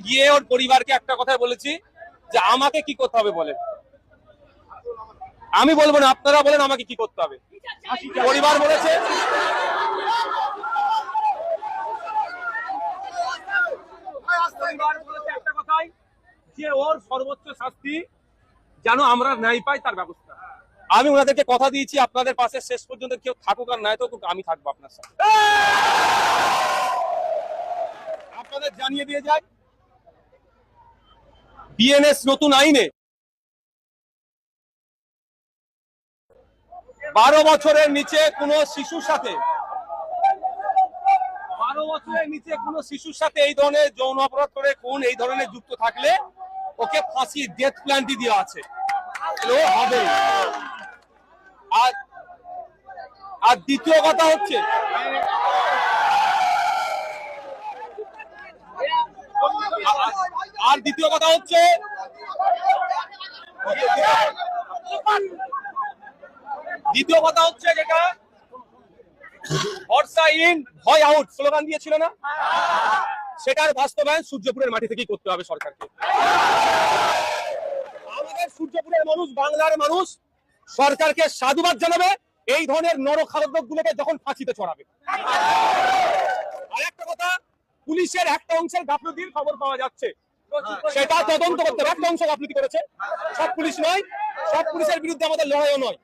গিয়ে ওর পরিবারকে একটা কথাই বলেছি যে আমাকে কি করতে হবে বলেন, আমি বলবো না, আপনারা বলেন আমাকে কি করতে হবে। পরিবার বলেছে একটা কথাই যে ওর সর্বোচ্চ শাস্তি যেন আমরা ন্যায় পাই তার ব্যবস্থা। আমি ওনাদেরকে কথা দিয়েছি আপনাদের পাশে শেষ পর্যন্ত কেউ থাকুক আর নাই তো আমি থাকবো আপনার সাথে। আপনাদের জানিয়ে দিয়ে যাই, বিএনএস নতুন আইনে 12 বছরের নিচে কোনো শিশুর সাথে 12 বছরের নিচে কোনো শিশুর সাথে এই ধরনের যৌন অপরাধ করে কোন এই ধরনের যুক্ত থাকলে ওকে ফাঁসি ডেথ প্ল্যান্টি দেওয়া আছে, হবে। আর দ্বিতীয় কথা হচ্ছে যেটা ভরসা ইন ভয় আউট স্লোগান দিয়েছিল না, সেটার বাস্তবায়ন সূর্যপুরের মাটি থেকেই করতে হবে সরকারকে। আমাদের সূর্যপুরের মানুষ, বাংলার মানুষ সরকারকে সাধুবাদ জানাবে এই ধরনের নরখাদক গুলোকে যখন ফাঁসিতে চড়াবে। আর একটা কথা, পুলিশের একটা অংশের গাফলতির খবর পাওয়া যাচ্ছে, সেটা তদন্ত করতে হবে। একটা অংশ গাফলতি করেছে, সব পুলিশ নয়, সব পুলিশের বিরুদ্ধে আমাদের লড়াইও নয়।